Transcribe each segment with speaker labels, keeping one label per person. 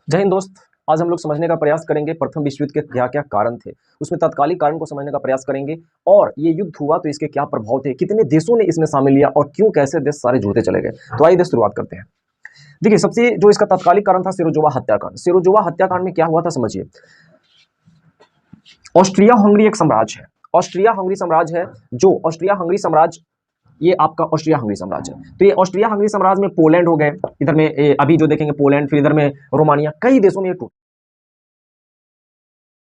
Speaker 1: जय हिंद दोस्त। आज हम लोग समझने का प्रयास करेंगे प्रथम विश्व युद्ध के क्या-क्या कारण थे। उसमें तात्कालिक कारण को समझने का प्रयास करेंगे और ये युद्ध हुआ तो इसके क्या प्रभाव थे, कितने देशों ने इसमें शामिल लिया और क्यों कैसे देश सारे जुड़ते चले गए। तो आइए दोस्त शुरुआत करते हैं। देखिए सबसे जो इसका तात्कालिक कारण था सिरोजोवा हत्याकांड। सिरोजोवा हत्याकांड में क्या हुआ था समझिए। ऑस्ट्रिया हंगरी एक साम्राज्य है। ऑस्ट्रिया हंगरी साम्राज्य है जो ऑस्ट्रिया हंगरी साम्राज्य ये आपका ऑस्ट्रिया हंगरी साम्राज्य है। तो ये ऑस्ट्रिया हंगरी साम्राज्य में पोलैंड हो गए, इधर में अभी जो देखेंगे पोलैंड, फिर इधर में रोमानिया, कई देशों में ये टूट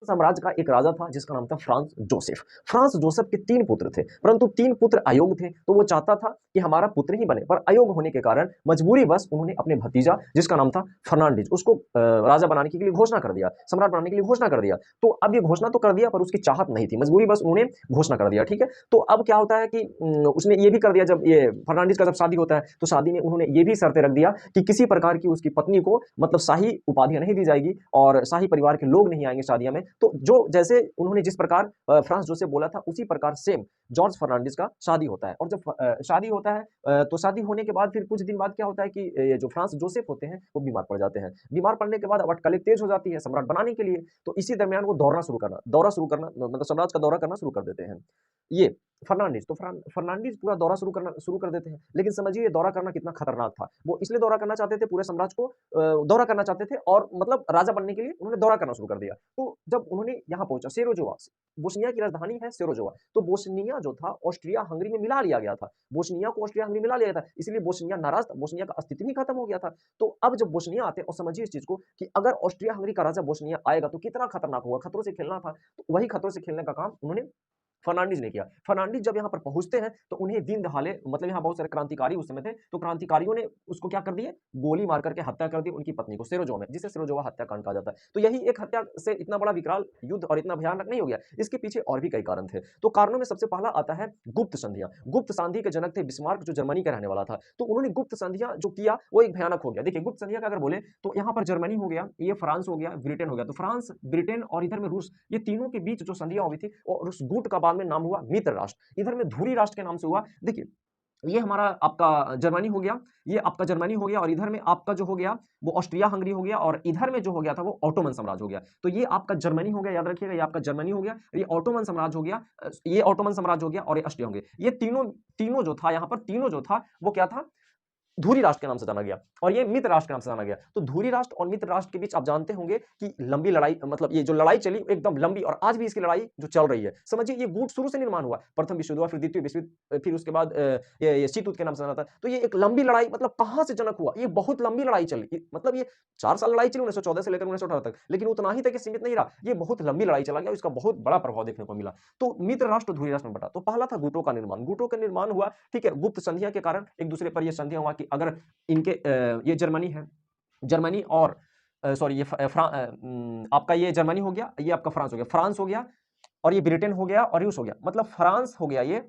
Speaker 1: साम्राज्य का एक राजा था जिसका नाम था फ्रांस जोसेफ। फ्रांस जोसेफ के 3 पुत्र थे, परंतु 3 पुत्र अयोग्य थे, तो वो चाहता था कि हमारा पुत्र ही बने, पर अयोग्य होने के कारण मजबूरीवश उन्होंने अपने भतीजा जिसका नाम था फर्नांडिस उसको राजा बनाने के लिए घोषणा कर दिया, सम्राट बनाने के लिए घोषणा कर दिया। तो अब ये घोषणा तो कर दिया पर उसकी चाहत नहीं थी, मजबूरीवश उन्होंने घोषणा कर दिया, ठीक है। तो अब क्या होता है कि उसने ये भी कर दिया, जब ये फर्नांडिस का जब शादी होता है तो शादी में उन्होंने ये भी शर्तें रख दिया कि किसी प्रकार की उसकी पत्नी को मतलब शाही उपाधियां नहीं दी जाएगी और शाही परिवार के लोग नहीं आएंगे शादियां में। तो जो जैसे उन्होंने जिस प्रकार फ्रांस जोसेफ बोला था उसी प्रकार सेम जॉर्ज फर्नांडिस का शादी होता है। और जब शादी होता है तो शादी होने के बाद फिर कुछ दिन बाद क्या होता है कि ये जो फ्रांस जोसेफ होते हैं वो बीमार पड़ जाते हैं। बीमार पड़ने के बाद अब अटकलें तेज हो जाती है सम्राट बनाने के लिए। तो इसी दरमियान वो दौरा शुरू करना मतलब साम्राज्य का दौरा करना शुरू कर देते हैं ये फर्नांडिस। तो फर्नांडिस पूरा दौरा शुरू कर देते हैं। लेकिन समझिए ये दौरा करना कितना खतरनाक था। वो इसलिए दौरा करना चाहते थे, पूरे साम्राज्य को दौरा करना चाहते थे और मतलब राजा बनने के लिए उन्होंने दौरा करना शुरू कर दिया। तो जब उन्होंने यहाँ पहुंचा सेरोजोवा, बोस्निया की राजधानी है सेरोजोवा, तो बोस्निया जो था ऑस्ट्रिया हंगरी में मिला लिया गया था। बोस्निया को ऑस्ट्रिया हंगरी मिला लिया गया था, इसलिए बोस्निया नाराज था, बोस्निया का अस्तित्व ही खत्म हो गया था। तो अब जब बोस्निया आते और समझिए इस चीज को कि अगर ऑस्ट्रिया हंगरी का राजा बोस्निया आएगा तो कितना खतरनाक होगा, खतरों से खेलना था। तो वही खतरों से खेलने का काम उन्होंने फर्नांडिस ने किया। फर्नांडिस जब यहाँ पर पहुंचते हैं तो उन्हें दिन दहाड़े मतलब यहाँ बहुत सारे क्रांतिकारी उस समय थे, तो क्रांतिकारियों ने उसको क्या कर दिए, गोली मार करके हत्या कर दी उनकी पत्नी को सेरोजो में, जिसे सेरोजोवा हत्याकांड कहा जाता है। तो यही एक हत्या से इतना बड़ा विकराल युद्ध और इतना भयानक नहीं हो गया, इसके पीछे और भी कई कारण थे। तो कारणों में सबसे पहला आता है गुप्त संधियां। गुप्त संधि के जनक थे बिस्मार्क जो जर्मनी का रहने वाला था। तो उन्होंने गुप्त संधियां जो किया वो एक भयानक हो गया। देखिए गुप्त संधियां का अगर बोले तो यहाँ पर जर्मनी हो गया, ये फ्रांस हो गया, ब्रिटेन हो गया। तो फ्रांस, ब्रिटेन और इधर में रूस, ये तीनों के बीच जो संधियां हुई थी और उस गुट का बाद में नाम हुआ मित्र राष्ट्र, इधर में धुरी राष्ट्र के नाम से हुआ। देखिए ये हमारा आपका जर्मनी हो गया, ये आपका जर्मनी हो गया और इधर में आपका जो हो गया वो ऑस्ट्रिया हंगरी हो गया और इधर में जो हो गया था वो ऑटोमन साम्राज्य हो गया। तो ये आपका जर्मनी हो गया, याद रखिएगा, ये आपका जर्मनी हो गया, ये ऑटोमन साम्राज्य हो गया, ये ऑटोमन साम्राज्य हो गया और ये ऑस्ट्रिया हो गया। ये तीनों तीनों जो था यहाँ पर, तीनों जो था वो क्या था, धुरी राष्ट्र के नाम से जाना गया और ये मित्र राष्ट्र के नाम से जाना गया। तो धुरी राष्ट्र और मित्र राष्ट्र के बीच आप जानते होंगे कि लंबी लड़ाई, मतलब ये जो लड़ाई चली एकदम लंबी, और आज भी इसकी लड़ाई जो चल रही है। समझिए ये गुट शुरू से निर्माण हुआ, प्रथम विश्व युद्ध हुआ, फिर द्वितीय विश्व युद्ध, फिर उसके बाद ये शीत युद्ध के नाम से जाना था। तो ये एक लंबी लड़ाई, मतलब कहां से जनक हुआ, ये बहुत लंबी लड़ाई चली, मतलब ये 4 साल लड़ाई चली 1914 से लेकर 1918 तक, लेकिन उतना ही तक सीमित नहीं रहा, ये बहुत लंबी लड़ाई चला गया, इसका बहुत बड़ा प्रभाव देखने को मिला। तो मित्र राष्ट्र धुरी राष्ट्र में बटा। तो पहला था गुटों का निर्माण, गुटों का निर्माण हुआ, ठीक है, गुप्त संधियां के कारण एक दूसरे पर यह संधियां हुआ कि अगर इनके ये जर्मनी है, जर्मनी और सॉरी ये आपका ये जर्मनी हो गया, ये आपका फ्रांस हो गया, फ्रांस हो गया और ये ब्रिटेन हो गया और रूस हो गया, मतलब फ्रांस हो गया ये,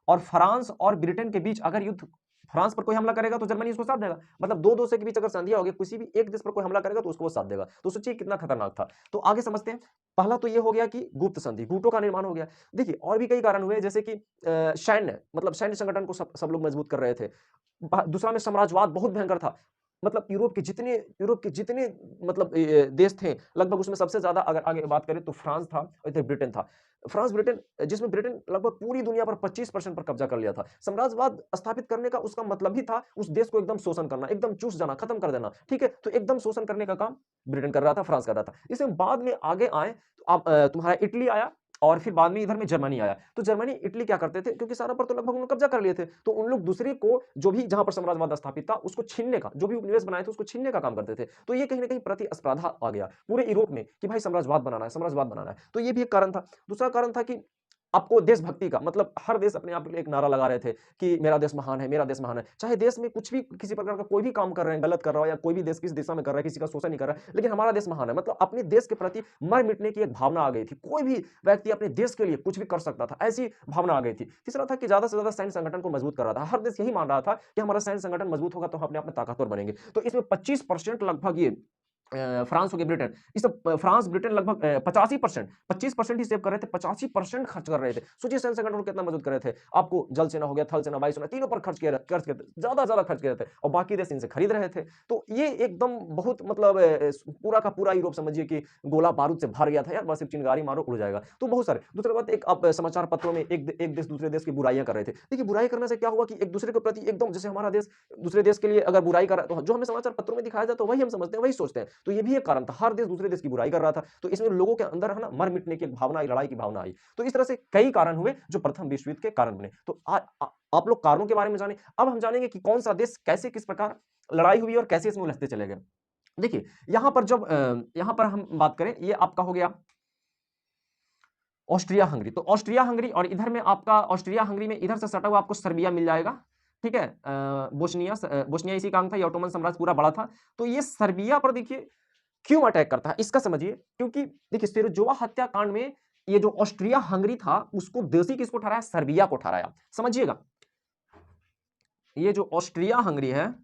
Speaker 1: और फ्रांस और ब्रिटेन के बीच अगर युद्ध, फ्रांस पर कोई हमला करेगा तो जर्मनी उसको साथ देगा, मतलब दो देशों के बीच अगर संधियां होगी, किसी भी एक देश पर कोई हमला करेगा तो उसको वो साथ देगा। तो सोचिए कितना खतरनाक था। तो आगे समझते हैं। पहला तो ये हो गया कि गुप्त संधि, गुटों का निर्माण हो गया। देखिए और भी कई कारण हुए, जैसे कि सैन्य, मतलब सैन्य संगठन को सब लोग मजबूत कर रहे थे। दूसरा में साम्राज्यवाद बहुत भयंकर था, मतलब यूरोप के जितने मतलब देश थे लगभग, उसमें सबसे ज्यादा अगर आगे बात करें तो फ्रांस था और इधर ब्रिटेन था। फ्रांस ब्रिटेन, जिसमें ब्रिटेन लगभग पूरी दुनिया पर 25% पर कब्जा कर लिया था। साम्राज्यवाद स्थापित करने का उसका मतलब ही था उस देश को एकदम शोषण करना, एकदम चूस जाना, खत्म कर देना, ठीक है। तो एकदम शोषण करने का काम ब्रिटेन कर रहा था, फ्रांस कर रहा था। इसमें बाद में आगे आए तो आप तुम्हारा इटली आया और फिर बाद में इधर में जर्मनी आया। तो जर्मनी इटली क्या करते थे, क्योंकि सारा पर तो लगभग उन्होंने कब्जा कर लिए थे, तो उन लोग दूसरे को जो भी जहां पर साम्राज्यवाद स्थापित था उसको छीनने का, जो भी उपनिवेश बनाए थे उसको छीनने का काम करते थे। तो ये कहीं ना कहीं प्रतिस्पर्धा आ गया पूरे यूरोप में कि भाई साम्राज्यवाद बनाना है, साम्राज्यवाद बनाना है। तो ये भी एक कारण था। दूसरा कारण था कि आपको देशभक्ति का, मतलब हर देश अपने आप के लिए एक नारा लगा रहे थे कि मेरा देश महान है, मेरा देश महान है। चाहे देश में कुछ भी किसी प्रकार का कोई भी काम कर रहे हैं, गलत कर रहा हो, या कोई भी देश किस दिशा में कर रहा है, किसी का शोषण नहीं कर रहा है, लेकिन हमारा देश महान है, मतलब अपने देश के प्रति मर मिटने की एक भावना आ गई थी। कोई भी व्यक्ति अपने देश के लिए कुछ भी कर सकता था, ऐसी भावना आ गई थी। तीसरा था कि ज्यादा से ज्यादा सैन्य संगठन को मजबूत कर रहा था। हर देश यही मान रहा था कि हमारा सैन्य संगठन मजबूत होगा तो हम अपने आप में ताकतवर बनेंगे। तो इसमें 25% लगभग ये फ्रांस हो गया, ब्रिटेन, इस सब फ्रांस ब्रिटेन लगभग 85%, 25% ही सेव कर रहे थे, 85% खर्च कर रहे थे। सोचिए सेना संगठन कितना मदद कर रहे थे। आपको जल सेना हो गया, थल सेना, वायु सेना, तीनों पर खर्च किए थे, ज्यादा खर्च किए थे, और बाकी देश इनसे खरीद रहे थे। तो ये एकदम बहुत मतलब पूरा का पूरा यूरोप समझिए कि गोला बारूद से भर गया था यार, बस एक चिंगारी मारो उड़ जाएगा। तो बहुत सारे दूसरी बात, एक आप समाचार पत्रों में एक देश दूसरे देश की बुराइयां कर रहे थे। देखिए बुराई करने से क्या हुआ कि एक दूसरे के प्रति एकदम, जैसे हमारा देश दूसरे देश के लिए अगर बुराई कर रहा है, तो जो हमें समाचार पत्रों में दिखाया जाता है वही हम समझते हैं, वही सोचते हैं। तो ये भी एक कारण था, हर देश दूसरे देश की बुराई कर रहा था, तो इसमें लोगों के अंदर है ना मर मिटने की एक भावना आई, लड़ाई की भावना आई। तो इस तरह से कई कारण हुए जो प्रथम विश्व युद्ध के कारण बने। तो आप लोग कारणों के बारे में जाने, अब हम जानेंगे कि कौन सा देश कैसे किस प्रकार लड़ाई हुई और कैसे इसमें उलझते चले गए। देखिए यहां पर जब यहां पर हम बात करें, ये आपका हो गया ऑस्ट्रिया हंगरी। तो ऑस्ट्रिया हंगरी, और इधर में आपका ऑस्ट्रिया हंगरी में इधर से सटा हुआ आपको सर्बिया मिल जाएगा। ठीक है, बोस्निया इसी का अंग था, ये ऑटोमन साम्राज्य पूरा बड़ा था। तो ये सर्बिया पर देखिए क्यों अटैक करता है इसका समझिए, क्योंकि देखिए सिरजोवा हत्याकांड में ये जो ऑस्ट्रिया हंगरी था उसको दोषी किसको ठहराया, सर्बिया को ठहराया। समझिएगा, ये जो ऑस्ट्रिया हंगरी है,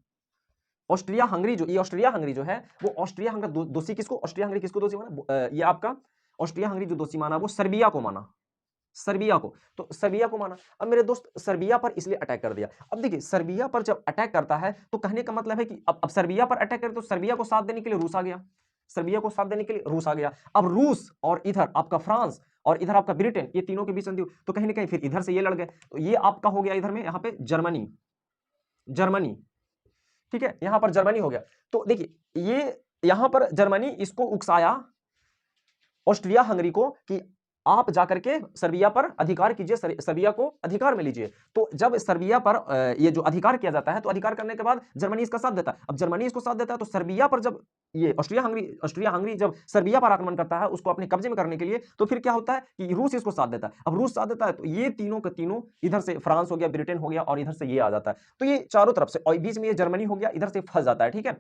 Speaker 1: ऑस्ट्रिया हंगरी जो, ये ऑस्ट्रिया हंगरी जो है वो ऑस्ट्रिया हंगरी दोषी किसको, ऑस्ट्रिया हंगरी किसको दोषी माना, ये आपका ऑस्ट्रिया हंगरी जो दोषी माना वो सर्बिया को माना, सर्बिया को। तो सर्बिया को माना। अब मेरे दोस्त सर्बिया पर इसलिए अटैक कर दिया। अब देखिए सर्बिया पर जब अटैक करता है तो कहने का मतलब है कि अब सर्बिया पर अटैक करे तो सर्बिया को साथ देने के लिए रूस आ गया, सर्बिया को साथ देने के लिए रूस आ गया। अब रूस और इधर आपका फ्रांस और इधर आपका ब्रिटेन, ये तीनों के बीच संधि, तो कहीं ना कहीं फिर इधर से ये लड़ गए। तो ये आपका हो गया इधर में यहाँ पे जर्मनी, जर्मनी, ठीक है, यहां पर जर्मनी हो गया। तो देखिए ये यहां पर जर्मनी इसको उकसाया ऑस्ट्रिया हंगरी को कि आप जाकर के सर्बिया पर अधिकार कीजिए, सर्बिया को अधिकार में लीजिए। तो जब सर्बिया पर ये जो अधिकार किया जाता है, तो अधिकार करने के बाद जर्मनी इसका साथ देता है। अब जर्मनी इसको साथ देता है तो सर्बिया पर जब ये ऑस्ट्रिया हंगरी जब सर्बिया पर आक्रमण करता है उसको अपने कब्जे में करने के लिए, तो फिर क्या होता है कि रूस इसको साथ देता है। अब रूस साथ देता है तो ये तीनों के तीनों, इधर से फ्रांस हो गया, ब्रिटेन हो गया, और इधर से ये आ जाता है। तो ये चारों तरफ से, और बीच में ये जर्मनी हो गया, इधर से फंस जाता है। ठीक है,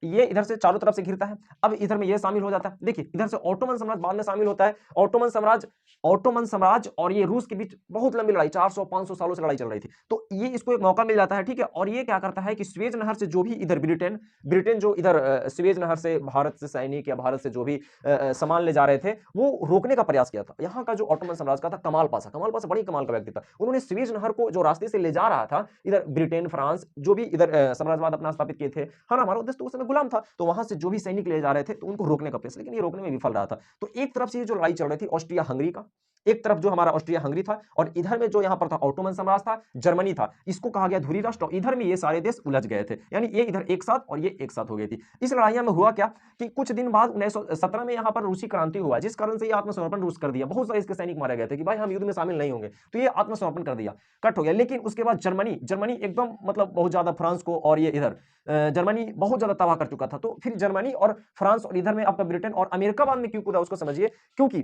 Speaker 1: ये इधर से चारों तरफ से घिरता है। अब इधर में ये शामिल हो जाता है। देखिए इधर से ऑटोमन साम्राज्य बाद में शामिल होता है। ऑटोमन साम्राज्य और ये रूस के बीच बहुत लंबी लड़ाई, 400-500 सालों से लड़ाई चल रही थी। तो ये इसको एक मौका मिल जाता है। ठीक है, और ये क्या करता है कि स्वेज नहर से जो भी इधर ब्रिटेन ब्रिटेन जो इधर स्वेज नहर से भारत से सैनिक या भारत से जो भी सामान ले जा रहे थे वो रोकने का प्रयास किया था। यहाँ का जो ऑटोमन साम्राज्य का था कमाल पाशा, कमाल पाशा बड़ी कमाल का व्यक्ति था। उन्होंने स्वेज नहर को जो रास्ते से ले जा रहा था, इधर ब्रिटेन फ्रांस जो भी इधर साम्राज्यवाद अपना स्थापित किए थे, हाँ, हमारा उद्देश्य तो उस समय गुलाम था, तो वहां से जो भी सैनिक ले जा रहे थे तो उनको रोकने का प्रयास, लेकिन ये रोकने में विफल रहा था। तो एक तरफ से ये जो लड़ाई चल रही थी ऑस्ट्रिया हंगरी का, एक तरफ जो हमारा ऑस्ट्रिया हंगरी था, और इधर में जो यहाँ पर था ऑटोमन साम्राज्य था, जर्मनी था, इसको कहा गया धुरी राष्ट्र। इधर में ये सारे देश उलझ गए थे, यानी ये इधर एक साथ और ये एक साथ हो गई थी। इस लड़ाइया में हुआ क्या कि कुछ दिन बाद 1917 में यहाँ पर रूसी क्रांति हुआ, जिस कारण से ये आत्मसमर्पण रूस कर दिया। बहुत सारे इसके सैनिक मारे गए थे कि भाई हम युद्ध में शामिल नहीं होंगे, तो ये आत्मसमर्पण कर दिया, कट हो गया। लेकिन उसके बाद जर्मनी एकदम मतलब बहुत ज्यादा फ्रांस को, और ये इधर जर्मनी बहुत ज्यादा तबाह कर चुका था। तो फिर जर्मनी और फ्रांस और इधर में आपका ब्रिटेन और अमेरिका बाद में क्यों कूदा उसको समझिए, क्योंकि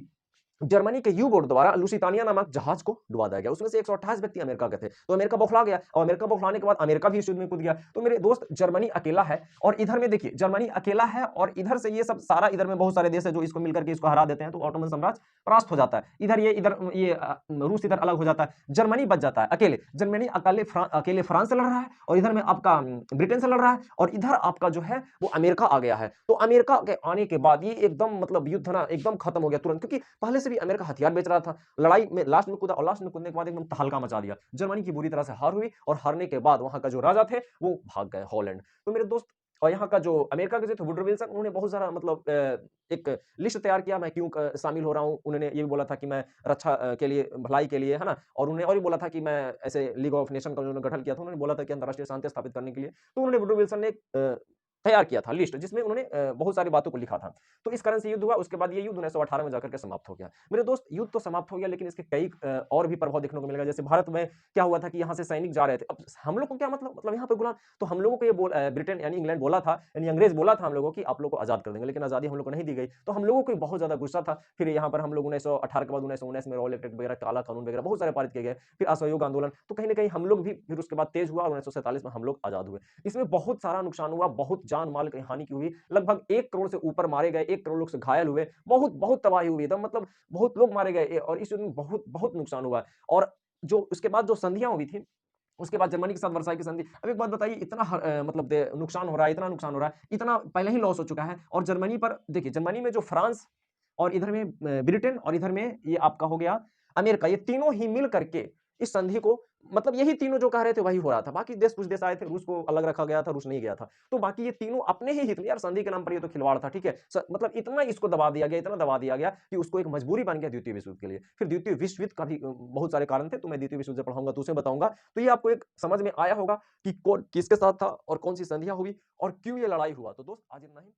Speaker 1: जर्मनी के यू बोट द्वारा लुसितानिया नामक जहाज को डुबा दिया गया। उसमें से 128 व्यक्ति अमेरिका के थे, तो अमेरिका बौखला गया, और अमेरिका बौखलाने के बाद अमेरिका भी इस युद्ध में कूद गया। तो मेरे दोस्त जर्मनी अकेला है, और इधर में देखिए जर्मनी अकेला है, और इधर से ये सब सारा, इधर में बहुत सारे देश है जो इसको मिलकर के इसको हरा देते हैं, तो ऑटोमन साम्राज्य परास्त हो जाता है। इधर ये रूस इधर अलग हो जाता है, जर्मनी बच जाता है अकेले। जर्मनी अकेले फ्रांस से लड़ रहा है, और इधर में आपका ब्रिटेन से लड़ रहा है, और इधर आपका जो है वो अमेरिका आ गया है। तो अमेरिका के आने के बाद ये एकदम मतलब युद्ध ना एकदम खत्म हो गया तुरंत, क्योंकि पहले से भी अमेरिका हथियार बेच रहा था, लड़ाई में लास्ट में कूदा, और लास्ट में कूदने के बाद एकदम तहलका मचा दिया। जर्मनी की बुरी तरह से हार हुई, और हारने के बाद वहां का जो राजा थे वो भाग गए हॉलैंड। तो मेरे दोस्त, और यहाँ का जो अमेरिका के जो थे वुडरो विल्सन, उन्होंने बहुत सारा मतलब एक लिस्ट तैयार किया, मैं क्यों शामिल हो रहा हूँ। उन्होंने ये भी बोला था कि मैं रक्षा के लिए, भलाई के लिए, है ना, और उन्होंने और भी बोला था कि मैं ऐसे लीग ऑफ नेशन का उन्होंने गठन किया था, उन्होंने बोला था कि अंतरराष्ट्रीय शांति स्थापित करने के लिए। तो उन्होंने वुडरो विल्सन ने तैयार किया था लिस्ट, जिसमें उन्होंने बहुत सारी बातों को लिखा था। तो इस कारण से युद्ध हुआ। उसके बाद ये युद्ध 1918 में जाकर के समाप्त हो गया। मेरे दोस्त युद्ध तो समाप्त हो गया, लेकिन इसके कई और भी प्रभाव देखने को मिलेगा। जैसे भारत में क्या हुआ था कि यहाँ से सैनिक जा रहे थे, अब हम लोग को क्या मतलब यहाँ पे गुलाम, तो हम लोगों को ये ब्रिटेन यानी इंग्लैंड बोला था, यानी अंग्रेज बोला था हम लोगों की आप लोग को आजाद कर देंगे, लेकिन आजादी हम लोग को नहीं दी गई। तो हम लोगों को बहुत ज्यादा गुस्सा था। फिर यहाँ पर हम लोग 1918 के बाद 1919 में रॉयल एक्ट वगैरह, काला कानून वगैरह बहुत सारे पारित किए गए। फिर असहयोग आंदोलन, तो कहीं ना कहीं हम लोग भी फिर उसके बाद तेज हुआ, और 1947 में हम लोग आजाद हुए। इसमें बहुत सारा नुकसान हुआ, बहुत जान माल की हानि हुई, लगभग 1 करोड़ से ऊपर मारे गए, 1 करोड़ लोग से घायल हुए, बहुत बहुत तबाही हुई एकदम, मतलब बहुत लोग मारे गए, और इस युद्ध में बहुत बहुत नुकसान हुआ। और जो उसके बाद जो संधियां हुई थी, उसके बाद जर्मनी के साथ वर्साई की संधि। अब एक बात बताइए, इतना मतलब नुकसान हो रहा है, इतना नुकसान हो रहा है, इतना पहले ही लॉस हो चुका है, और जर्मनी पर देखिए, जर्मनी में जो फ्रांस और इधर में ब्रिटेन और इधर में ये आपका हो गया अमेरिका, ये तीनों ही मिल करके इस संधि को, मतलब यही तीनों जो कह रहे थे वही हो रहा था। बाकी देश, कुछ देश आए थे, रूस को अलग रखा गया था, रूस नहीं गया था। तो बाकी ये तीनों अपने ही हित में, यार संधि के नाम पर ये तो खिलवाड़ था, ठीक है। मतलब इतना इसको दबा दिया गया, इतना दबा दिया गया कि उसको एक मजबूरी बन गया द्वितीय विश्व युद्ध के लिए। फिर द्वितीय विश्व युद्ध का भी बहुत सारे कारण थे, तो मैं द्वितीय विश्व युद्ध पढ़ाऊंगा तो उसे बताऊंगा। तो ये आपको एक समझ में आया होगा कि कौन किसके साथ था और कौन सी संधियां हुई और क्यों ये लड़ाई हुआ। तो दोस्त आज इतना ही।